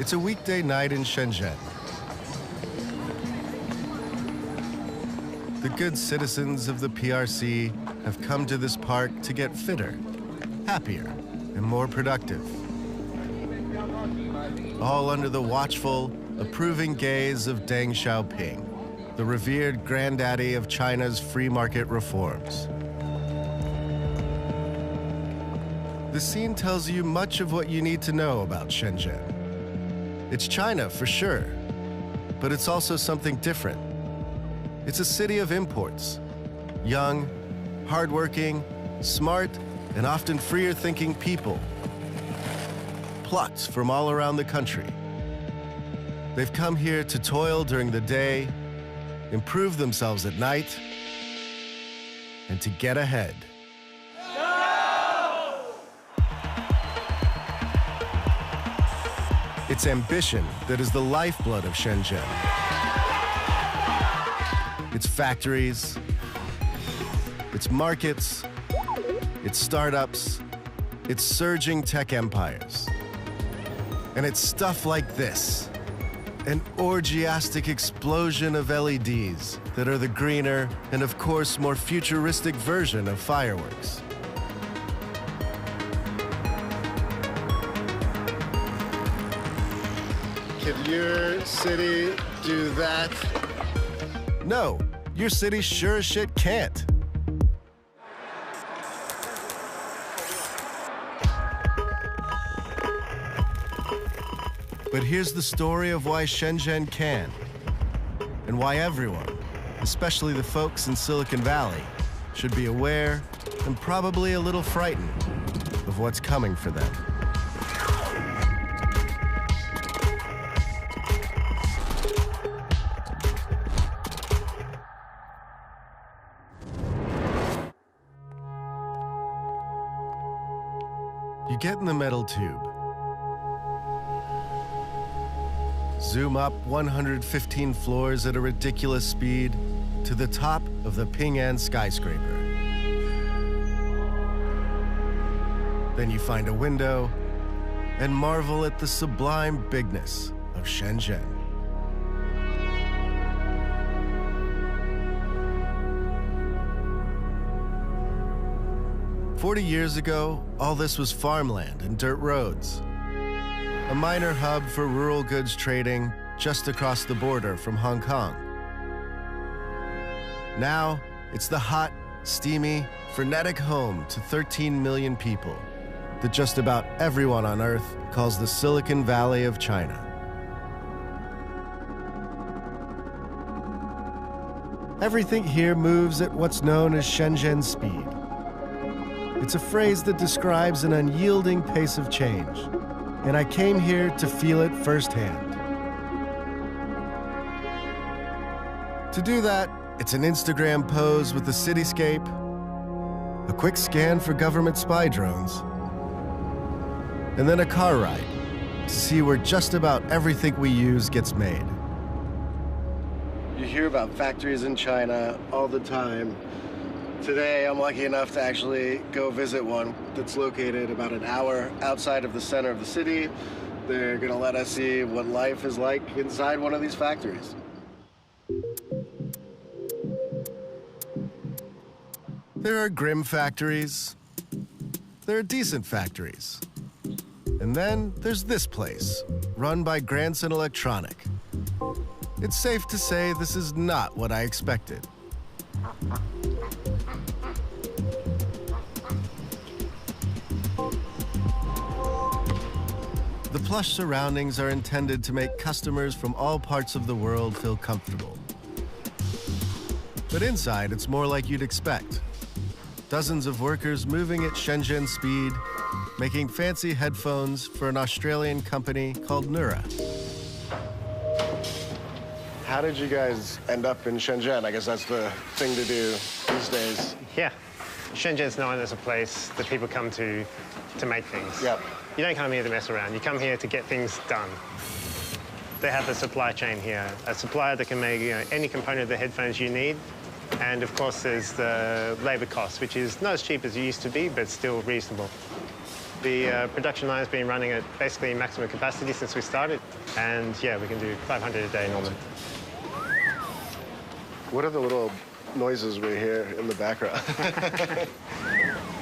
It's a weekday night in Shenzhen. The good citizens of the PRC have come to this park to get fitter, happier, and more productive. All under the watchful, approving gaze of Deng Xiaoping, the revered granddaddy of China's free market reforms. The scene tells you much of what you need to know about Shenzhen. It's China for sure, but it's also something different. It's a city of imports. Young, hardworking, smart, and often freer-thinking people. Plucked from all around the country. They've come here to toil during the day, improve themselves at night, and to get ahead. It's ambition that is the lifeblood of Shenzhen. It's factories, it's markets, it's startups, it's surging tech empires. And it's stuff like this, an orgiastic explosion of LEDs that are the greener and, of course, more futuristic version of fireworks. Can your city do that? No, your city sure as shit can't. But here's the story of why Shenzhen can, and why everyone, especially the folks in Silicon Valley, should be aware and probably a little frightened of what's coming for them. You get in the metal tube. Zoom up 115 floors at a ridiculous speed to the top of the Ping An skyscraper. Then you find a window and marvel at the sublime bigness of Shenzhen. "40 years ago, all this was farmland and dirt roads. A minor hub for rural goods trading just across the border from Hong Kong. Now, it's the hot, steamy, frenetic home to 13 million people that just about everyone on Earth calls the Silicon Valley of China. Everything here moves at what's known as Shenzhen speed. It's a phrase that describes an unyielding pace of change, and I came here to feel it firsthand. To do that, it's an Instagram pose with the cityscape, a quick scan for government spy drones, and then a car ride to see where just about everything we use gets made. You hear about factories in China all the time. Today, I'm lucky enough to actually go visit one that's located about an hour outside of the center of the city. They're gonna let us see what life is like inside one of these factories. There are grim factories. There are decent factories. And then there's this place, run by Grandson Electronic. It's safe to say this is not what I expected. The plush surroundings are intended to make customers from all parts of the world feel comfortable. But inside, it's more like you'd expect. Dozens of workers moving at Shenzhen speed, making fancy headphones for an Australian company called Neura. How did you guys end up in Shenzhen? I guess that's the thing to do these days. Yeah. Shenzhen's known as a place that people come to make things. Yep. You don't come here to mess around. You come here to get things done. They have the supply chain here, a supplier that can make any component of the headphones you need. And of course, there's the labor cost, which is not as cheap as it used to be, but still reasonable. The production line's been running at basically maximum capacity since we started. And yeah, we can do 500 a day normally. What are the little noises we hear in the background?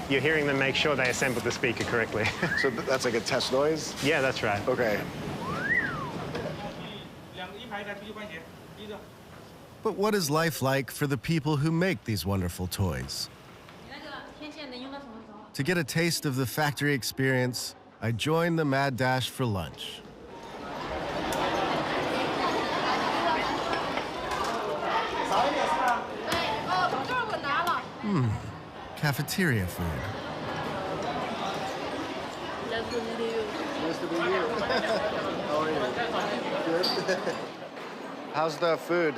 You're hearing them make sure they assembled the speaker correctly. So that's like a test noise? Yeah, that's right. Okay. But what is life like for the people who make these wonderful toys? To get a taste of the factory experience, I joined the mad dash for lunch. Cafeteria food. Nice to meet you. How are you? Good. How's the food?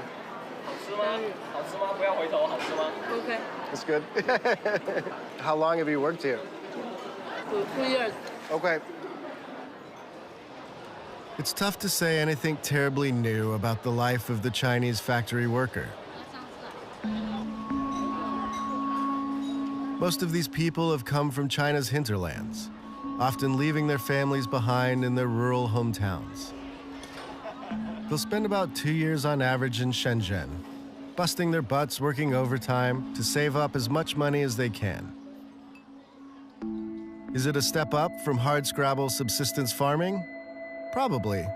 Okay. It's good. How long have you worked here? 2 years. Okay. It's tough to say anything terribly new about the life of the Chinese factory worker. Most of these people have come from China's hinterlands, often leaving their families behind in their rural hometowns. They'll spend about 2 years on average in Shenzhen, busting their butts working overtime to save up as much money as they can. Is it a step up from hardscrabble subsistence farming? Probably.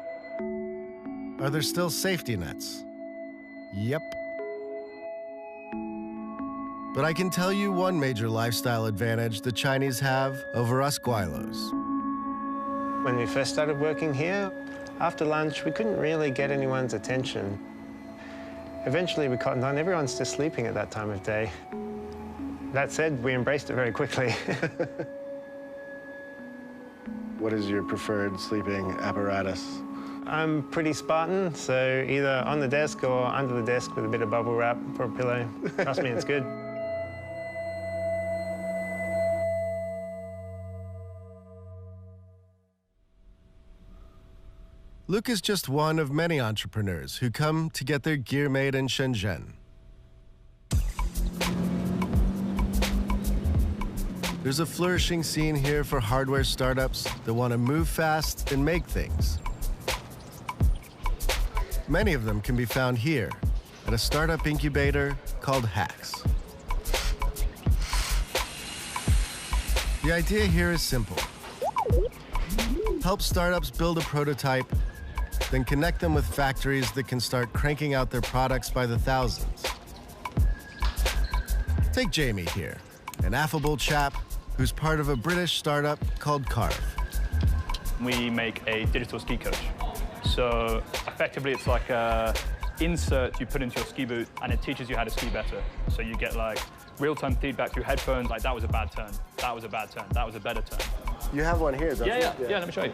Are there still safety nets? Yep. But I can tell you one major lifestyle advantage the Chinese have over us Guilos. When we first started working here, after lunch, we couldn't really get anyone's attention. Eventually, we cottoned on. Everyone's just sleeping at that time of day. That said, we embraced it very quickly. What is your preferred sleeping apparatus? I'm pretty Spartan, so either on the desk or under the desk with a bit of bubble wrap for a pillow. Trust me, it's good. Luke is just one of many entrepreneurs who come to get their gear made in Shenzhen. There's a flourishing scene here for hardware startups that want to move fast and make things. Many of them can be found here at a startup incubator called Hacks. The idea here is simple. Help startups build a prototype, then connect them with factories that can start cranking out their products by the thousands. Take Jamie here, an affable chap who's part of a British startup called Carve. We make a digital ski coach. So effectively, it's like a insert you put into your ski boot, and it teaches you how to ski better. So you get like real-time feedback through headphones, like that was a bad turn, that was a bad turn, that was a better turn. You have one here, don't you? Yeah, let me show you.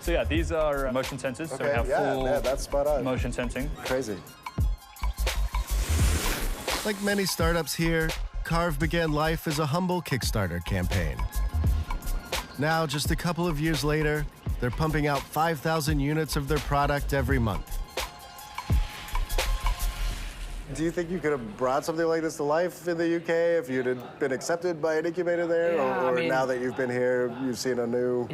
So yeah, these are motion sensors. Okay, so we have full that's spot on. motion sensing. Crazy. Like many startups here, Carve began life as a humble Kickstarter campaign. Now, just a couple of years later, they're pumping out 5,000 units of their product every month. Do you think you could have brought something like this to life in the UK if you'd have been accepted by an incubator there? Yeah, or I mean, now that you've been here, you've seen a new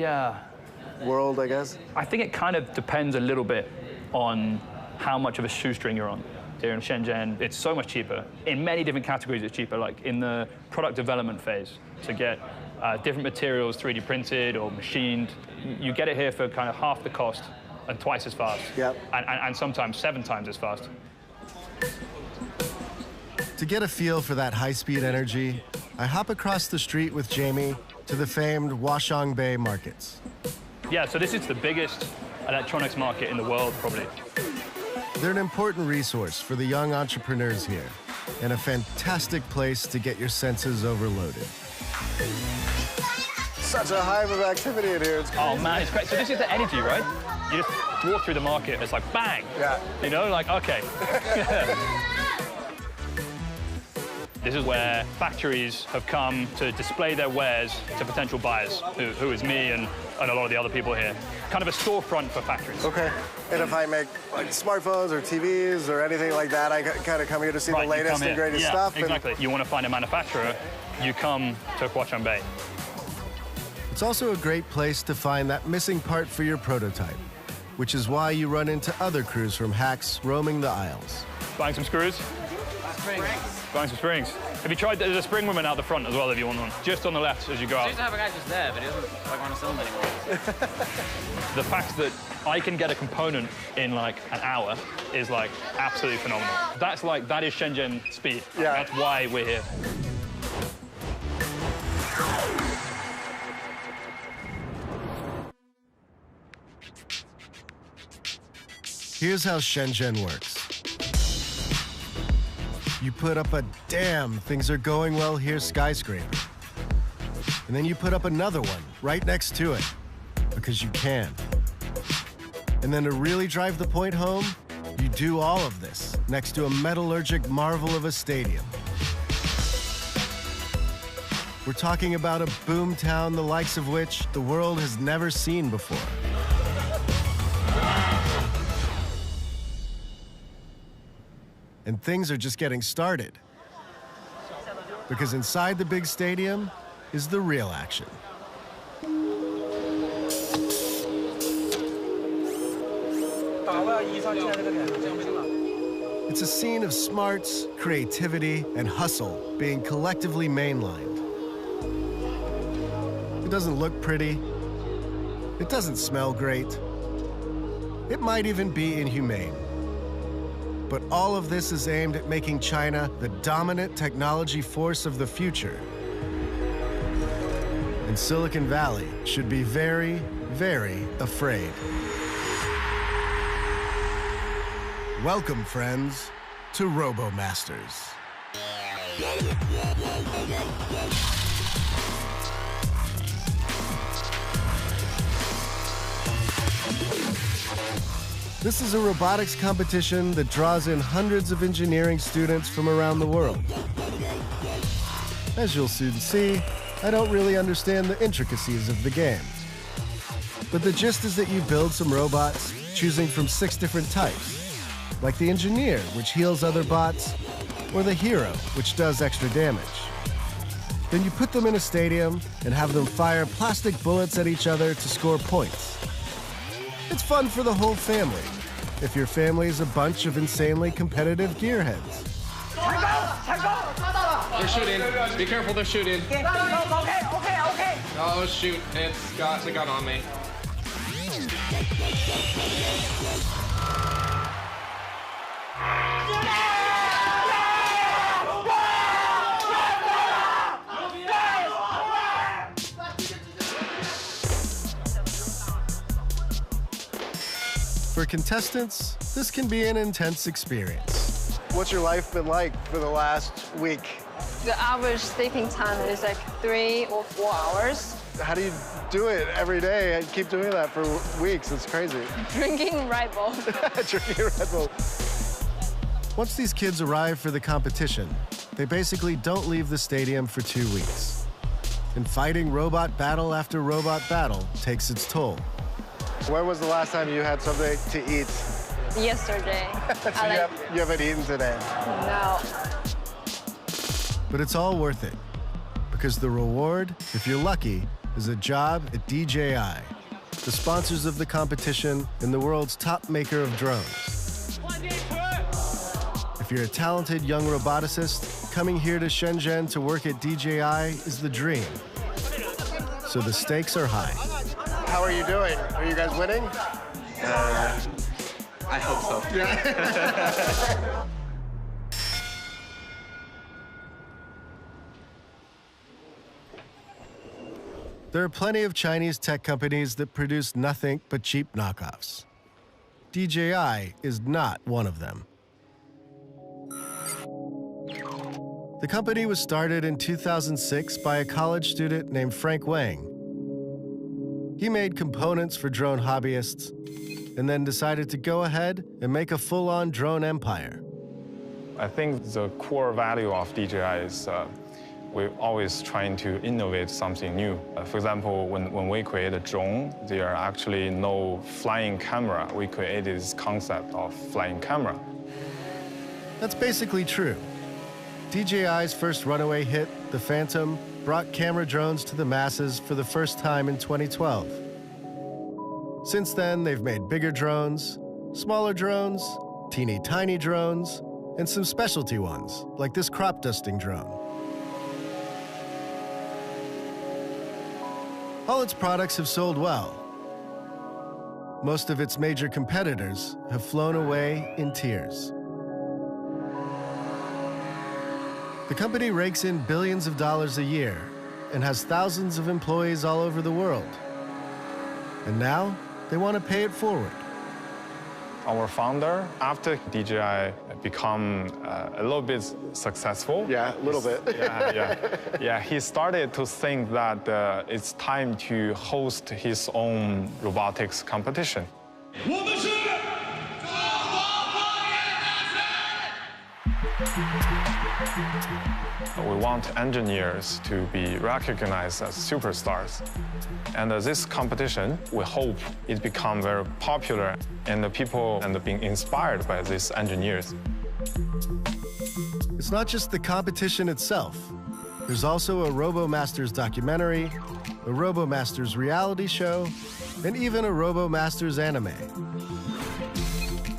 world, I guess? I think it kind of depends a little bit on how much of a shoestring you're on. Here in Shenzhen, it's so much cheaper. In many different categories, it's cheaper, like in the product development phase, to get different materials 3D printed or machined. You get it here for kind of half the cost and twice as fast. Yep. And sometimes 7 times as fast. To get a feel for that high-speed energy, I hop across the street with Jamie to the famed Huaqiangbei markets. Yeah, so this is the biggest electronics market in the world, probably. They're an important resource for the young entrepreneurs here, and a fantastic place to get your senses overloaded. Such a hive of activity in here. It's crazy. Oh man, it's great. So this is the energy, right? You just walk through the market, it's like bang. Yeah. You know, like, okay. This is where factories have come to display their wares to potential buyers, who is me and a lot of the other people here. Kind of a storefront for factories. Okay. And if I make like smartphones or TVs or anything like that, I kind of come here to see the latest and greatest stuff. Exactly. You want to find a manufacturer, you come to Huaqiangbei. It's also a great place to find that missing part for your prototype, which is why you run into other crews from hacks roaming the aisles. Buying some screws? Buying some springs. Have you tried, there's a spring woman out the front as well if you want one. Just on the left as you go out. I used to have a guy just there, but he doesn't want to sell them anymore. The fact that I can get a component in like an hour is like absolutely phenomenal. That is Shenzhen speed. Yeah. That's why we're here. Here's how Shenzhen works. You put up a damn things are going well here skyscraper. And then you put up another one right next to it, because you can. And then to really drive the point home, you do all of this next to a metallurgic marvel of a stadium. We're talking about a boom town the likes of which the world has never seen before. And things are just getting started. Because inside the big stadium is the real action. It's a scene of smarts, creativity, and hustle being collectively mainlined. It doesn't look pretty. It doesn't smell great. It might even be inhumane. But all of this is aimed at making China the dominant technology force of the future. And Silicon Valley should be very, very afraid. Welcome, friends, to RoboMasters. This is a robotics competition that draws in hundreds of engineering students from around the world. As you'll soon see, I don't really understand the intricacies of the game. But the gist is that you build some robots, choosing from 6 different types, like the engineer, which heals other bots, or the hero, which does extra damage. Then you put them in a stadium and have them fire plastic bullets at each other to score points. It's fun for the whole family, if your family is a bunch of insanely competitive gearheads. They're shooting. Be careful, they're shooting. Okay. Oh, shoot. It's got a gun on me. For contestants, this can be an intense experience. What's your life been like for the last week? The average sleeping time is like 3 or 4 hours. How do you do it every day and keep doing that for weeks? It's crazy. Drinking Red Bull. Drinking Red Bull. Once these kids arrive for the competition, they basically don't leave the stadium for 2 weeks. And fighting robot battle after robot battle takes its toll. When was the last time you had something to eat? Yesterday. So you haven't eaten today? No. But it's all worth it, because the reward, if you're lucky, is a job at DJI, the sponsors of the competition and the world's top maker of drones. If you're a talented young roboticist, coming here to Shenzhen to work at DJI is the dream. So the stakes are high. How are you doing? Are you guys winning? I hope so. There are plenty of Chinese tech companies that produce nothing but cheap knockoffs. DJI is not one of them. The company was started in 2006 by a college student named Frank Wang. He made components for drone hobbyists and then decided to go ahead and make a full-on drone empire. I think the core value of DJI is we're always trying to innovate something new. For example, when we create a drone, there are actually no flying camera. We created this concept of flying camera. That's basically true. DJI's first runaway hit, the Phantom, brought camera drones to the masses for the first time in 2012. Since then, they've made bigger drones, smaller drones, teeny tiny drones, and some specialty ones, like this crop dusting drone. All its products have sold well. Most of its major competitors have flown away in tears. The company rakes in billions of dollars a year and has thousands of employees all over the world. And now, they want to pay it forward. Our founder, after DJI become a little bit successful. Yeah, a little bit. Yeah, he started to think that it's time to host his own robotics competition. We want engineers to be recognized as superstars. And this competition, we hope it become very popular and the people and being inspired by these engineers. It's not just the competition itself. There's also a RoboMasters documentary, a RoboMasters reality show, and even a RoboMasters anime.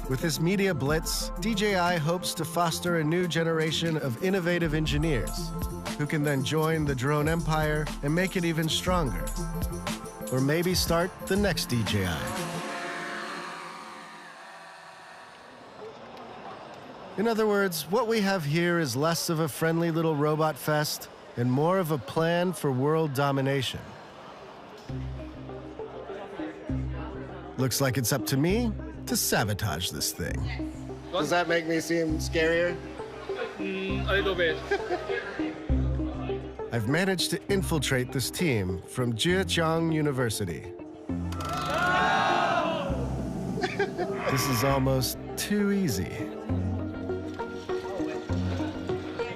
With this media blitz, DJI hopes to foster a new generation of innovative engineers who can then join the drone empire and make it even stronger. Or maybe start the next DJI. In other words, what we have here is less of a friendly little robot fest and more of a plan for world domination. Looks like it's up to me to sabotage this thing. Does that make me seem scarier? A little bit. I've managed to infiltrate this team from Zhejiang University. This is almost too easy.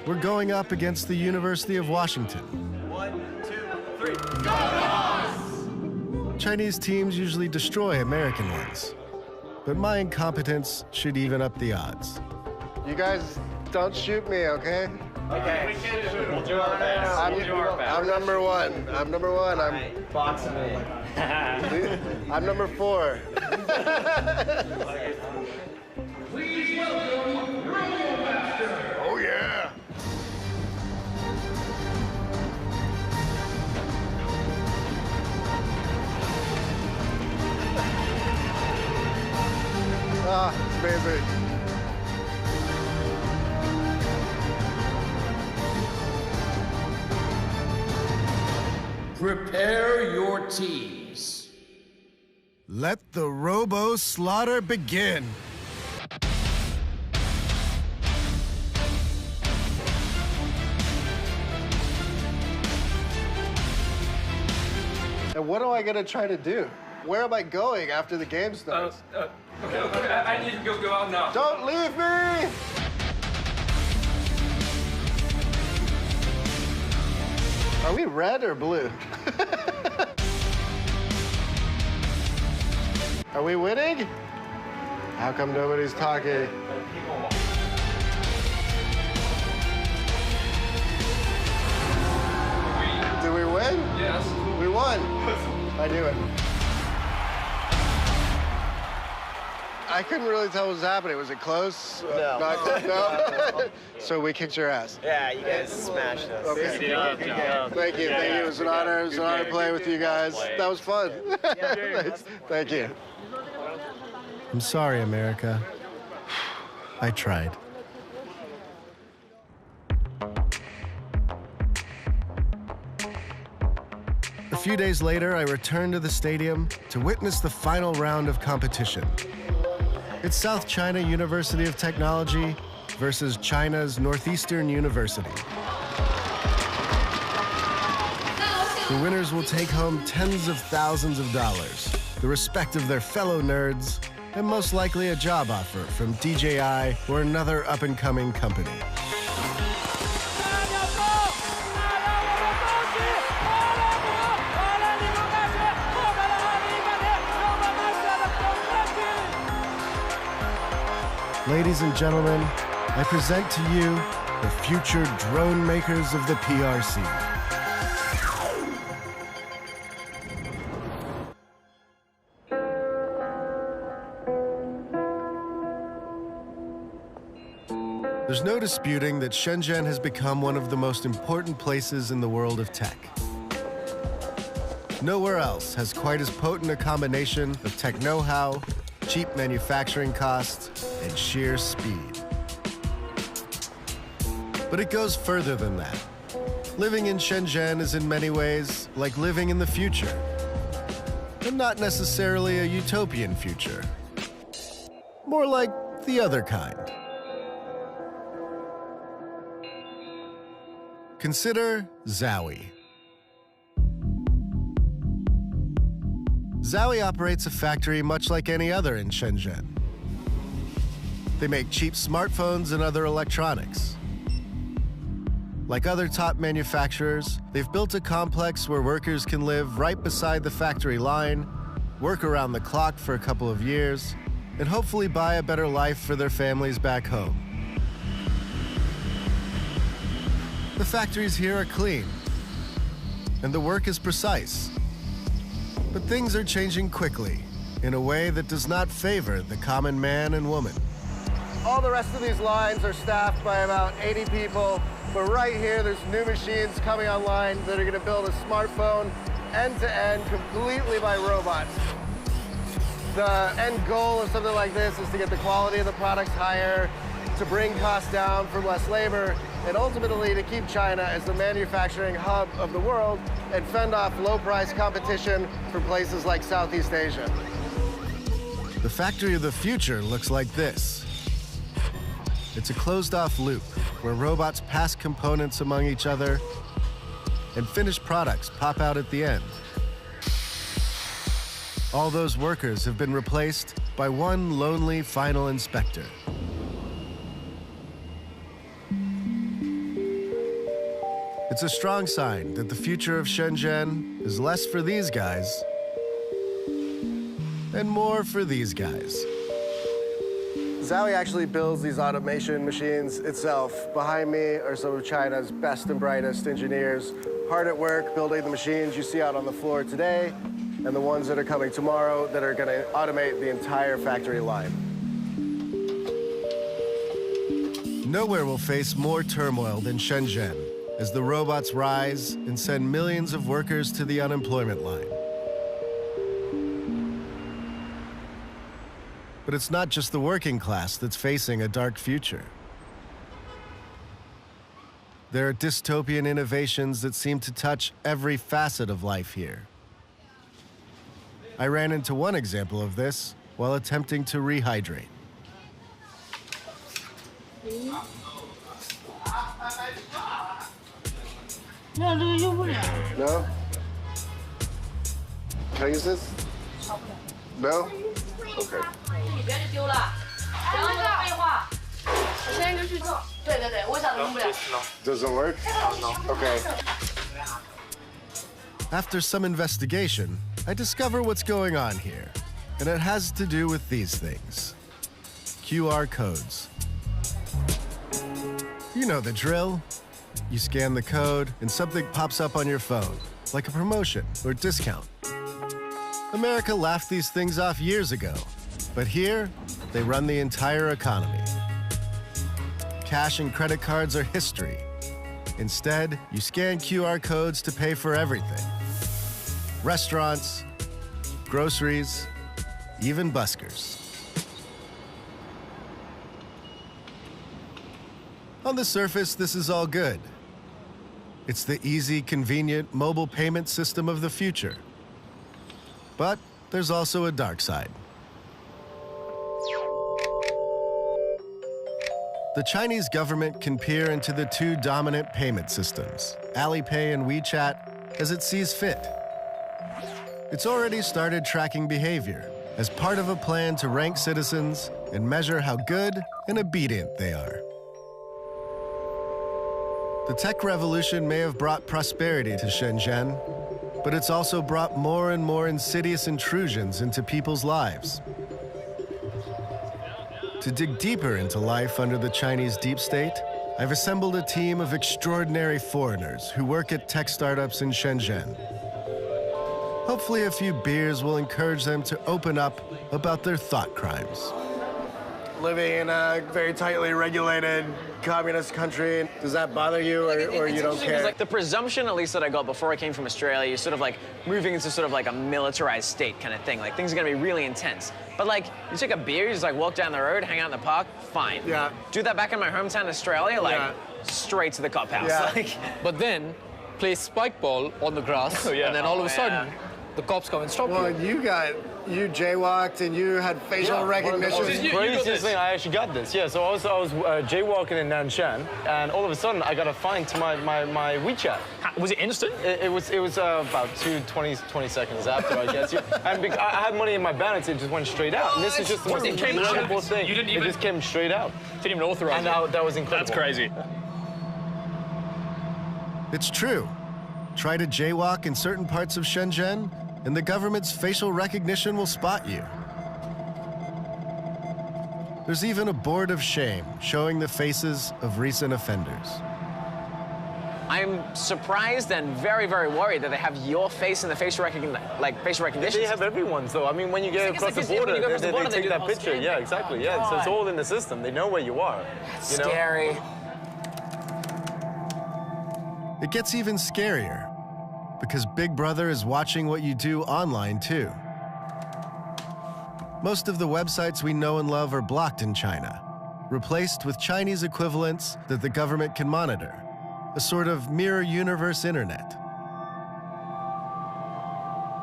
We're going up against the University of Washington. 1, 2, 3, go! Chinese teams usually destroy American ones, but my incompetence should even up the odds. You guys don't shoot me, okay? Okay. We'll do our best. I'm number one. I'm number one. Box me. I'm number 4. Oh yeah. Ah, it's amazing. Prepare your teams. Let the robo slaughter begin. And what am I gonna try to do? Where am I going after the game starts? Okay, I need to go out now. Don't leave me! Are we red or blue? Are we winning? How come nobody's talking? Did we win? Yes. We won. I knew it. I couldn't really tell what was happening. Was it close? No. No? So we kicked your ass. Yeah, you guys smashed us. Okay. Good job. Thank you. It was an honor. It was an honor to play with you guys. That was fun. Thank you. I'm sorry, America. I tried. A few days later, I returned to the stadium to witness the final round of competition. It's South China University of Technology versus China's Northeastern University. The winners will take home tens of thousands of dollars, the respect of their fellow nerds, and most likely a job offer from DJI or another up-and-coming company. Ladies and gentlemen, I present to you the future drone makers of the PRC. There's no disputing that Shenzhen has become one of the most important places in the world of tech. Nowhere else has quite as potent a combination of tech know-how, cheap manufacturing costs, and sheer speed. But it goes further than that. Living in Shenzhen is in many ways like living in the future, and not necessarily a utopian future. More like the other kind. Consider Zowie. Zowie operates a factory much like any other in Shenzhen. They make cheap smartphones and other electronics. Like other top manufacturers, they've built a complex where workers can live right beside the factory line, work around the clock for a couple of years, and hopefully buy a better life for their families back home. The factories here are clean, and the work is precise. But things are changing quickly, in a way that does not favor the common man and woman. All the rest of these lines are staffed by about 80 people, but right here there's new machines coming online that are going to build a smartphone end-to-end completely by robots. The end goal of something like this is to get the quality of the products higher, to bring costs down for less labor, and ultimately to keep China as the manufacturing hub of the world and fend off low-price competition from places like Southeast Asia. The factory of the future looks like this. It's a closed-off loop where robots pass components among each other and finished products pop out at the end. All those workers have been replaced by one lonely final inspector. It's a strong sign that the future of Shenzhen is less for these guys and more for these guys. Zowie actually builds these automation machines itself. Behind me are some of China's best and brightest engineers, hard at work building the machines you see out on the floor today and the ones that are coming tomorrow that are going to automate the entire factory line. Nowhere will face more turmoil than Shenzhen as the robots rise and send millions of workers to the unemployment line. But it's not just the working class that's facing a dark future. There are dystopian innovations that seem to touch every facet of life here. I ran into one example of this while attempting to rehydrate. No? Can I use this? No? Okay. Doesn't work? No. Okay. After some investigation, I discover what's going on here, and it has to do with these things. QR codes. You know the drill. You scan the code, and something pops up on your phone, like a promotion or discount. America laughed these things off years ago, but here, they run the entire economy. Cash and credit cards are history. Instead, you scan QR codes to pay for everything. Restaurants, groceries, even buskers. On the surface, this is all good. It's the easy, convenient mobile payment system of the future. But there's also a dark side. The Chinese government can peer into the two dominant payment systems, Alipay and WeChat, as it sees fit. It's already started tracking behavior as part of a plan to rank citizens and measure how good and obedient they are. The tech revolution may have brought prosperity to Shenzhen, but it's also brought more and more insidious intrusions into people's lives. To dig deeper into life under the Chinese deep state, I've assembled a team of extraordinary foreigners who work at tech startups in Shenzhen. Hopefully a few beers will encourage them to open up about their thought crimes. Living in a very tightly regulated communist country, does that bother you, or you don't care? Like the presumption, at least that I got before I came from Australia, you're sort of like moving into sort of like a militarized state kind of thing. Like things are gonna be really intense. But like you take a beer, you just like walk down the road, hang out in the park, fine. Yeah. Do that back in my hometown, Australia, like straight to the cop house. Yeah. Like, But then, play spike ball on the grass, and then all of a sudden, the cops come and stop you. You jaywalked and you had facial recognition. You got this. Craziest thing, I actually got this. Yeah, so I was jaywalking in Nanshan, and all of a sudden I got a fine to my WeChat. Was it instant? It was about 20 seconds after, I guess. And I had money in my balance, it just went straight out. And this is just the most incredible thing. You didn't even, it just came straight out. Didn't even authorize and it. that was incredible. That's crazy. It's true. Try to jaywalk in certain parts of Shenzhen, and the government's facial recognition will spot you. There's even a board of shame showing the faces of recent offenders. I'm surprised and very, very worried that they have your face in the facial recognition. They have everyone's, though. I mean, when you get across the border, they take that picture. Yeah, exactly. Yeah, so it's all in the system. They know where you are. That's scary. It gets even scarier, because Big Brother is watching what you do online, too. Most of the websites we know and love are blocked in China, replaced with Chinese equivalents that the government can monitor, a sort of mirror universe internet.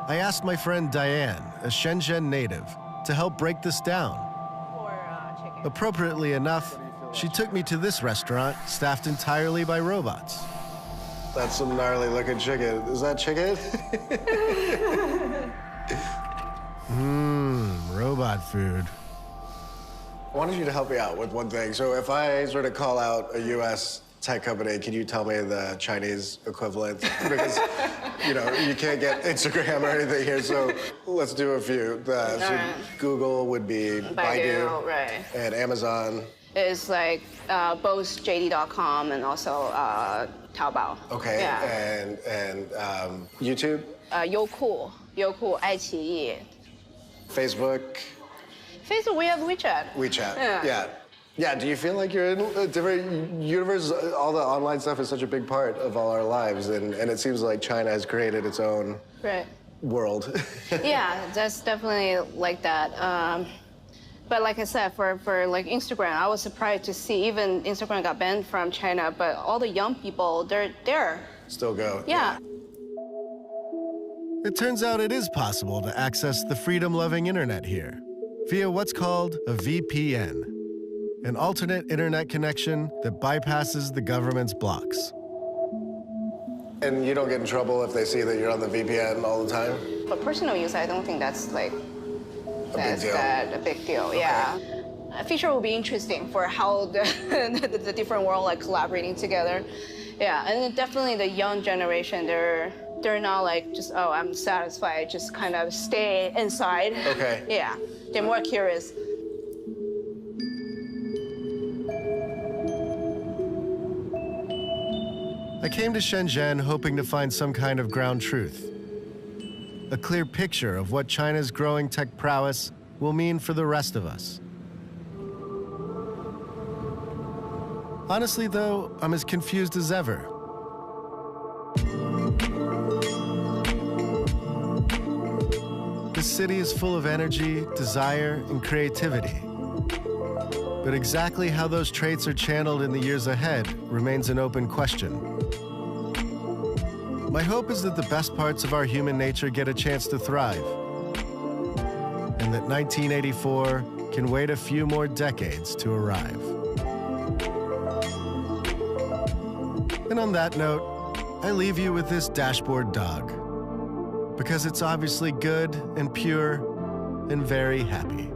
I asked my friend Diane, a Shenzhen native, to help break this down. Appropriately enough, she took me to this restaurant staffed entirely by robots. That's some gnarly looking chicken. Is that chicken? Robot food. I wanted you to help me out with one thing. So if I sort of call out a US tech company, can you tell me the Chinese equivalent? Because, you know, you can't get Instagram or anything here, so let's do a few. So Google would be Baidu, right. And Amazon. It's like both JD.com and also Taobao. Okay, yeah. and YouTube? Youku, 爱奇艺. Facebook? Facebook, we have WeChat. WeChat, yeah. Do you feel like you're in a different universe? All the online stuff is such a big part of all our lives, and it seems like China has created its own world. Yeah, that's definitely like that. But like I said, for like Instagram, I was surprised to see even Instagram got banned from China, but all the young people, they're there. Still go. Yeah. It turns out it is possible to access the freedom-loving internet here via what's called a VPN, an alternate internet connection that bypasses the government's blocks. And you don't get in trouble if they see that you're on the VPN all the time? For personal use, I don't think that's like a big deal. Okay. Yeah. A feature will be interesting for how the different world like collaborating together. Yeah, and definitely the young generation, they're not like just, oh, I'm satisfied, just kind of stay inside. Okay. Yeah, they're more curious. I came to Shenzhen hoping to find some kind of ground truth, a clear picture of what China's growing tech prowess will mean for the rest of us. Honestly, though, I'm as confused as ever. This city is full of energy, desire, and creativity. But exactly how those traits are channeled in the years ahead remains an open question. My hope is that the best parts of our human nature get a chance to thrive, and that 1984 can wait a few more decades to arrive. And on that note, I leave you with this dashboard dog, because it's obviously good and pure and very happy.